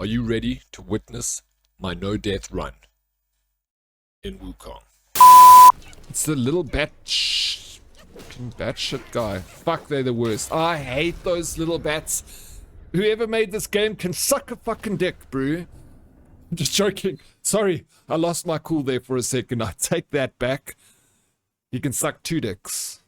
Are you ready to witness my no-death run in Wukong? It's the little batshit guy. Fuck, they're the worst. I hate those little bats. Whoever made this game can suck a fucking dick, bro. I'm just joking. Sorry, I lost my cool there for a second. I take that back. He can suck 2 dicks.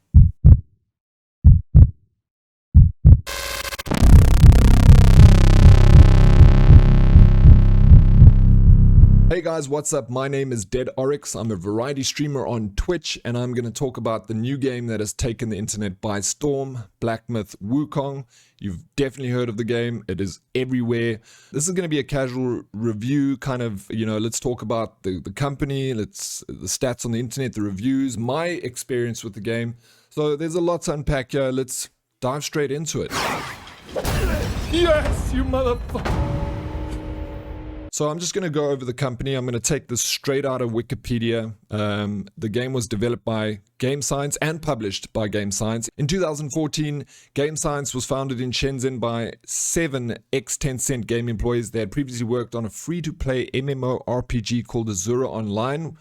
Hey guys, what's up? My name is Dead Oryx. I'm a variety streamer on Twitch, and I'm going to talk about the new game that has taken the internet by storm, Black Myth Wukong. You've definitely heard of the game. It is everywhere. This is going to be a casual review, kind of, let's talk about the company, the stats on the internet, the reviews, my experience with the game. So there's a lot to unpack here. Let's dive straight into it. Yes, you motherfucker! So I'm just going to go over the company. I'm going to take this straight out of Wikipedia. The game was developed by Game Science and published by Game Science. In 2014, Game Science was founded in Shenzhen by 7 ex-Tencent game employees. They had previously worked on a free-to-play MMORPG called Azura Online,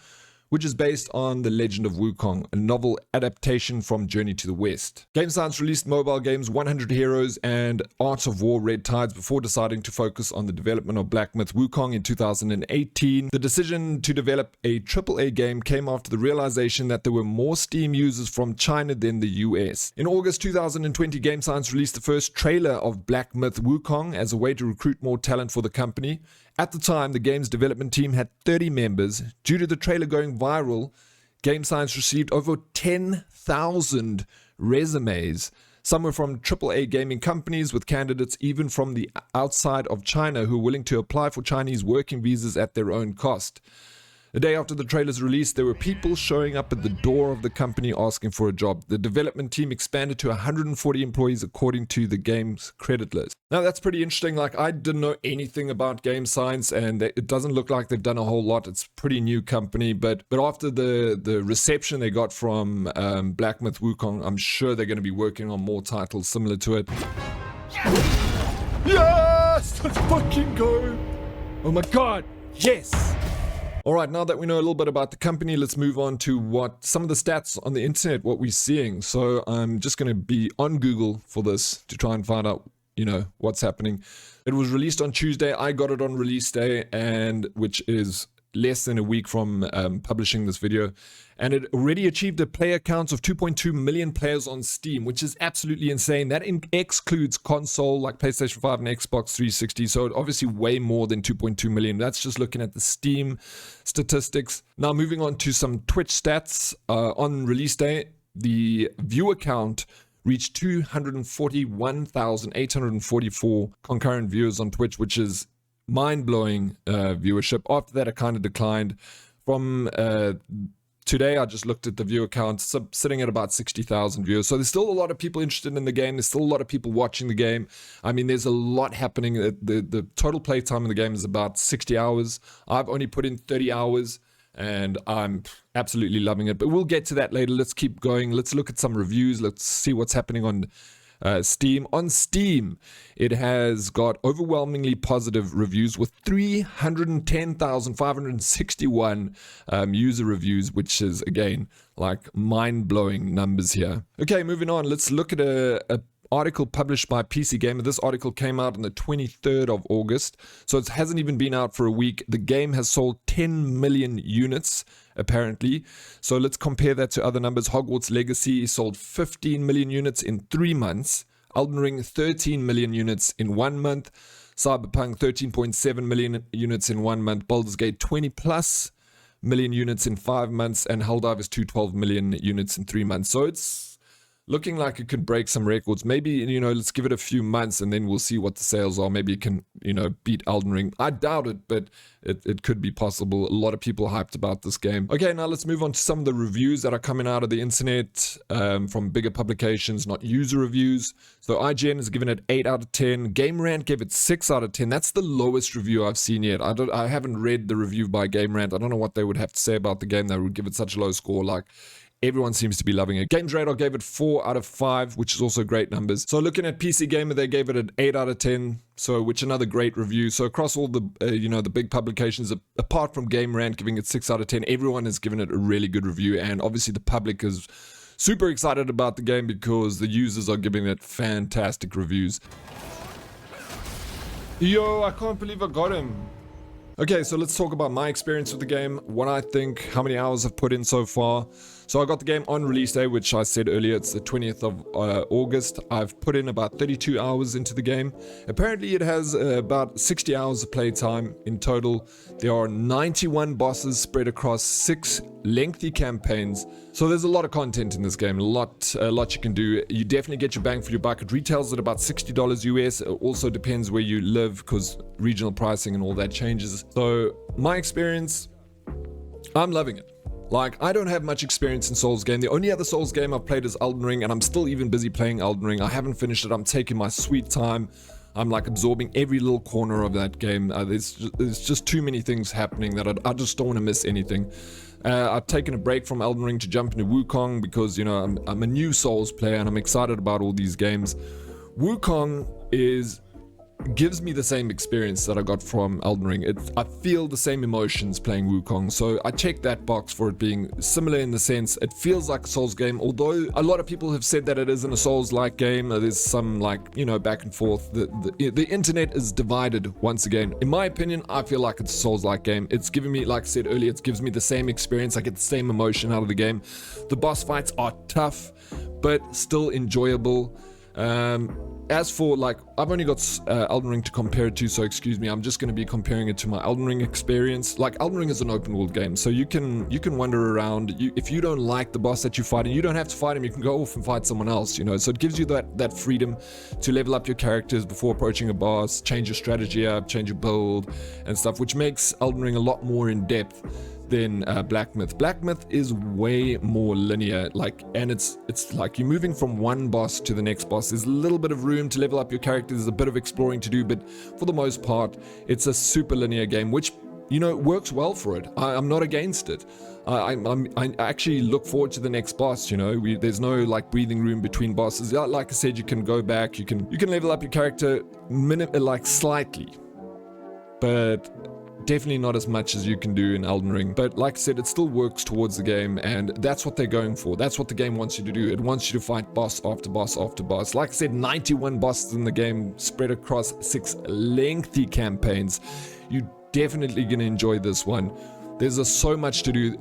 which is based on The Legend of Wukong, a novel adaptation from Journey to the West. Game Science released mobile games 100 Heroes and Art of War Red Tides before deciding to focus on the development of Black Myth Wukong in 2018. The decision to develop a AAA game came after the realization that there were more Steam users from China than the US. In August 2020, Game Science released the first trailer of Black Myth Wukong as a way to recruit more talent for the company. At the time, the game's development team had 30 members. Due to the trailer going viral, Game Science received over 10,000 resumes. Some were from AAA gaming companies, with candidates even from the outside of China who were willing to apply for Chinese working visas at their own cost. A day after the trailer's release, there were people showing up at the door of the company asking for a job. The development team expanded to 140 employees according to the game's credit list. Now that's pretty interesting. Like, I didn't know anything about Game Science, and it doesn't look like they've done a whole lot. It's a pretty new company, but after the reception they got from Black Myth Wukong, I'm sure they're going to be working on more titles similar to it. Yes! Let's fucking go! Oh my god! Yes! Alright, now that we know a little bit about the company, let's move on to what some of the stats on the internet, what we're seeing. So I'm just going to be on Google for this to try and find out, what's happening. It was released on Tuesday. I got it on release day, and which is less than a week from publishing this video. And it already achieved a player count of 2.2 million players on Steam, which is absolutely insane. That excludes console like PlayStation 5 and Xbox 360. So obviously way more than 2.2 million. That's just looking at the Steam statistics. Now moving on to some Twitch stats. On release day, the viewer count reached 241,844 concurrent viewers on Twitch, which is mind-blowing viewership. After that, it kind of declined. From today, I just looked at the viewer count, sitting at about 60,000 viewers. So there's still a lot of people interested in the game. There's still a lot of people watching the game. I mean, there's a lot happening. The total play time in the game is about 60 hours. I've only put in 30 hours, and I'm absolutely loving it. But we'll get to that later. Let's keep going. Let's look at some reviews. Let's see what's happening on Steam. On Steam, it has got overwhelmingly positive reviews with 310,561 user reviews, which is, again, like mind-blowing numbers here. Okay, moving on. Let's look at a article published by PC Gamer. This article came out on the 23rd of August, so it hasn't even been out for a week. The game has sold 10 million units, apparently. So let's compare that to other numbers. Hogwarts Legacy sold 15 million units in 3 months. Elden Ring, 13 million units in 1 month. Cyberpunk, 13.7 million units in 1 month. Baldur's Gate, 20 plus million units in 5 months. And Helldivers 212 million units in 3 months. So it's looking like it could break some records. Maybe, let's give it a few months and then we'll see what the sales are. Maybe it can, beat Elden Ring. I doubt it, but it could be possible. A lot of people hyped about this game. Okay, now let's move on to some of the reviews that are coming out of the internet from bigger publications, not user reviews. So IGN has given it 8 out of 10. GameRant gave it 6 out of 10. That's the lowest review I've seen yet. I haven't read the review by GameRant. I don't know what they would have to say about the game that would give it such a low score. Like, Everyone seems to be loving it. Games Radar gave it 4 out of 5, which is also great numbers. So looking at PC Gamer, they gave it an 8 out of 10, so which another great review. So across all the the big publications, apart from Game Rant giving it 6 out of 10, everyone has given it a really good review, and obviously the public is super excited about the game because the users are giving it fantastic reviews. Yo, I can't believe I got him. Okay, so let's talk about my experience with the game, what I think, how many hours I've put in so far. So I got the game on release day, which I said earlier, it's the 20th of August. I've put in about 32 hours into the game. Apparently it has about 60 hours of playtime in total. There are 91 bosses spread across 6 lengthy campaigns. So there's a lot of content in this game, a lot you can do. You definitely get your bang for your buck. It retails at about $60 US. It also depends where you live because regional pricing and all that changes. So my experience, I'm loving it. Like, I don't have much experience in Souls game. The only other Souls game I've played is Elden Ring, and I'm still even busy playing Elden Ring. I haven't finished it. I'm taking my sweet time. I'm like absorbing every little corner of that game. There's just too many things happening that I just don't want to miss anything. I've taken a break from Elden Ring to jump into Wukong because, I'm a new Souls player and I'm excited about all these games. Wukong gives me the same experience that I got from Elden Ring. I feel the same emotions playing Wukong, so I checked that box for it being similar in the sense it feels like a Souls game, although a lot of people have said that it isn't a Souls-like game. There's some back and forth. The internet is divided once again. In my opinion, I feel like it's a Souls-like game. It's giving me, like I said earlier, it gives me the same experience. I get the same emotion out of the game. The boss fights are tough, but still enjoyable. As for I've only got Elden Ring to compare it to, so excuse me, I'm just going to be comparing it to my Elden Ring experience. Like, Elden Ring is an open world game, so you can wander around. If you don't like the boss that you're fighting, you don't have to fight him, you can go off and fight someone else, so it gives you that freedom to level up your characters before approaching a boss, change your strategy up, change your build and stuff, which makes Elden Ring a lot more in depth than Black Myth. Black Myth is way more linear, and it's like you're moving from one boss to the next boss. There's a little bit of room to level up your characters, there's a bit of exploring to do, but for the most part, it's a super linear game, which works well for it. I'm not against it. I actually look forward to the next boss. There's no breathing room between bosses. Like I said, you can go back, you can level up your character slightly, but definitely not as much as you can do in Elden Ring. But like I said, it still works towards the game, and that's what they're going for. That's what the game wants you to do. It wants you to fight boss after boss after boss. Like I said, 91 bosses in the game spread across 6 lengthy campaigns. You're definitely going to enjoy this one. There's so much to do.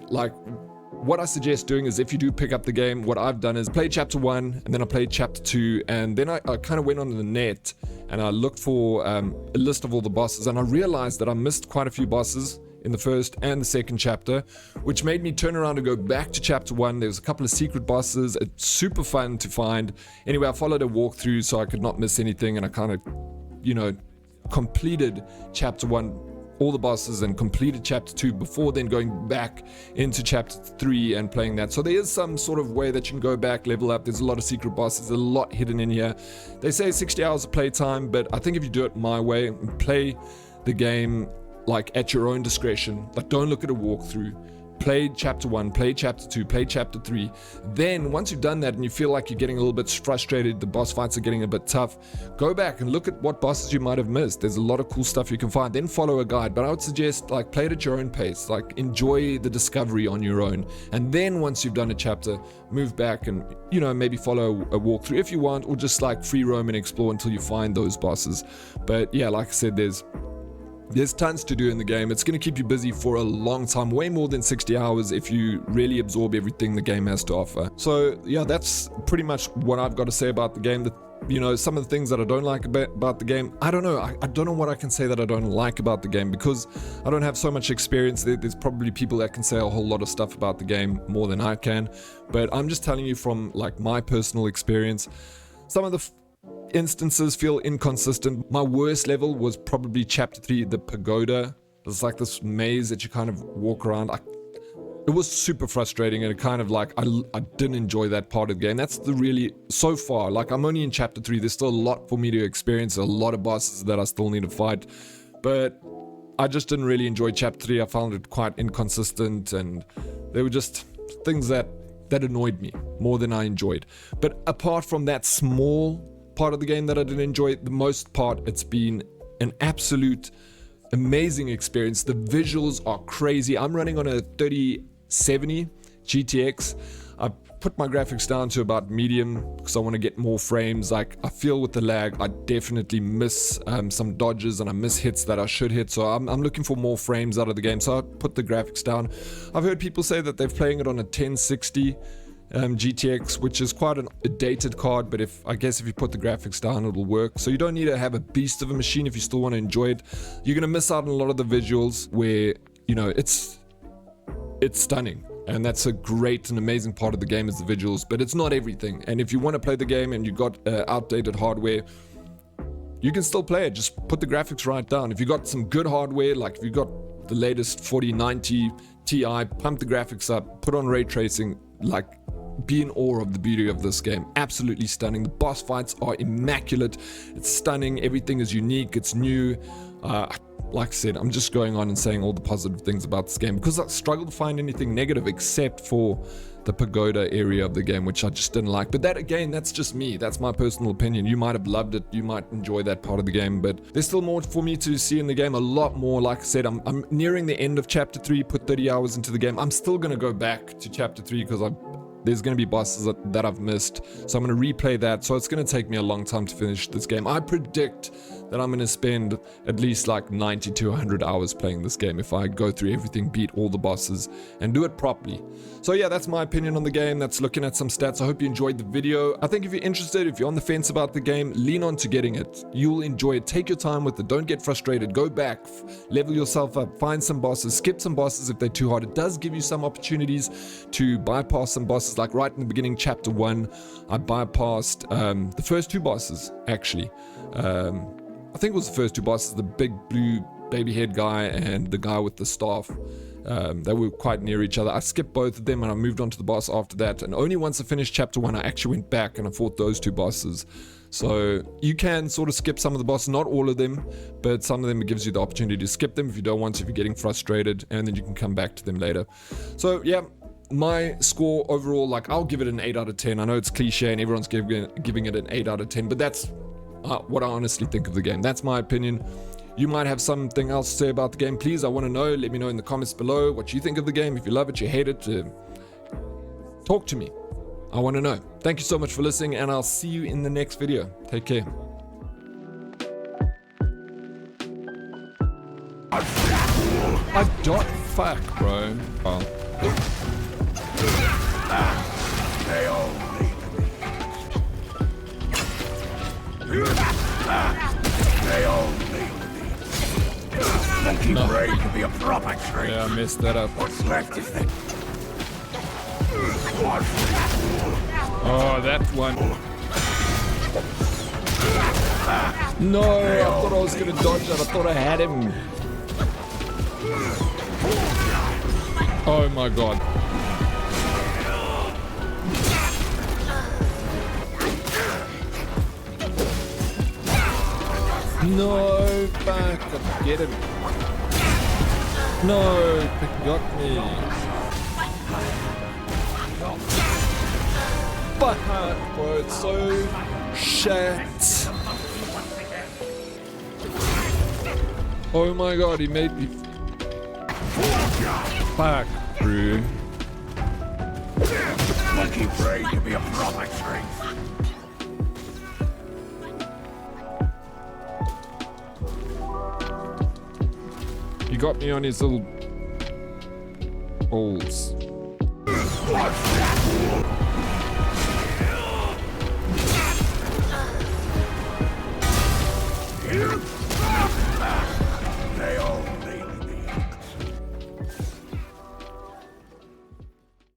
What I suggest doing is, if you do pick up the game, what I've done is play chapter 1, and then I played chapter 2, and then I kind of went on the net and I looked for a list of all the bosses, and I realized that I missed quite a few bosses in the first and the second chapter, which made me turn around and go back to chapter 1. There's a couple of secret bosses. It's super fun to find. Anyway, I followed a walkthrough so I could not miss anything, and I kind of, completed chapter 1, all the bosses, and completed chapter 2 before then going back into chapter 3 and playing that. So there is some sort of way that you can go back, level up. There's a lot of secret bosses, a lot hidden in here. They say 60 hours of playtime, but I think if you do it my way and play the game at your own discretion, don't look at a walkthrough, play chapter 1, play chapter 2, play chapter 3. Then once you've done that and you feel like you're getting a little bit frustrated, the boss fights are getting a bit tough, go back and look at what bosses you might have missed. There's a lot of cool stuff you can find. Then follow a guide, but I would suggest play it at your own pace. Enjoy the discovery on your own, and then once you've done a chapter, move back and maybe follow a walkthrough if you want, or just free roam and explore until you find those bosses. But yeah, like I said, there's tons to do in the game. It's going to keep you busy for a long time, way more than 60 hours if you really absorb everything the game has to offer. So yeah, that's pretty much what I've got to say about the game. Some of the things that I don't like about the game, I don't know. I don't know what I can say that I don't like about the game, because I don't have so much experience. There's probably people that can say a whole lot of stuff about the game more than I can, but I'm just telling you from my personal experience. Some of the instances feel inconsistent. My worst level was probably chapter 3, the pagoda. It's this maze that you kind of walk around. It was super frustrating, and it kind of I didn't enjoy that part of the game. That's so far, I'm only in chapter 3. There's still a lot for me to experience, a lot of bosses that I still need to fight, but I just didn't really enjoy chapter 3. I found it quite inconsistent, and there were just things that that annoyed me more than I enjoyed. But apart from that small part of the game that I didn't enjoy, the most part, it's been an absolute amazing experience. The visuals are crazy. I'm running on a 3070 GTX. I put my graphics down to about medium because I want to get more frames. Like, I feel with the lag, I definitely miss some dodges and I miss hits that I should hit. So I'm looking for more frames out of the game. So I put the graphics down. I've heard people say that they're playing it on a 1060 GTX, which is quite a dated card, but I guess if you put the graphics down, it'll work. So you don't need to have a beast of a machine if you still want to enjoy it. You're gonna miss out on a lot of the visuals where, you know, it's stunning, and that's a great and amazing part of the game is the visuals, but it's not everything. And if you want to play the game and you got outdated hardware, you can still play it. Just put the graphics right down. If you got some good hardware, like if you got the latest 4090 Ti, pump the graphics up, put on ray tracing, like, be in awe of the beauty of this game. Absolutely stunning. The boss fights are immaculate. It's stunning. Everything is unique. It's new. Like I said, I'm just going on and saying all the positive things about this game because I struggle to find anything negative except for the pagoda area of the game, which I just didn't like. But that, again, that's just me. That's my personal opinion. You might have loved it. You might enjoy that part of the game, but there's still more for me to see in the game. A lot more. Like I said, I'm nearing the end of chapter 3, put 30 hours into the game. I'm still going to go back to chapter 3 because there's going to be bosses that I've missed. So I'm going to replay that. So it's going to take me a long time to finish this game. I predict that I'm going to spend at least like 90 to 100 hours playing this game if I go through everything, beat all the bosses, and do it properly. So yeah, that's my opinion on the game. That's looking at some stats. I hope you enjoyed the video. I think if you're interested, if you're on the fence about the game, lean on to getting it. You'll enjoy it. Take your time with it. Don't get frustrated. Go back, level yourself up, find some bosses, skip some bosses if they're too hard. It does give you some opportunities to bypass some bosses. Like right in the beginning, chapter 1, I bypassed the first 2 bosses, actually. I think it was the first 2 bosses, the big blue baby head guy and the guy with the staff. They were quite near each other. I skipped both of them and I moved on to the boss after that. And only once I finished chapter 1, I actually went back and I fought those 2 bosses. So you can sort of skip some of the bosses, not all of them, but some of them, it gives you the opportunity to skip them if you don't want to, if you're getting frustrated, and then you can come back to them later. So yeah, my score overall, like, I'll give it an 8 out of 10. I know it's cliche and everyone's giving it an 8 out of 10, but that's what I honestly think of the game. That's my opinion. You might have something else to say about the game. Please, I want to know. Let me know in the comments below what you think of the game. If you love it, you hate it, talk to me. I want to know. Thank you so much for listening, and I'll see you in the next video. Take care. I don't fuck, bro. Oh. Monkey brain could be a proper treat. Yeah, I messed that up. What's left is that? Oh, that one. No, I thought I was gonna dodge that. I thought I had him. Oh my god. No, fuck, get him. No, it got me. Fuck, bro, it's so shit. Oh my god, he made me. Fuck, bro. Monkey brain could be a proper treat. He got me on his little balls.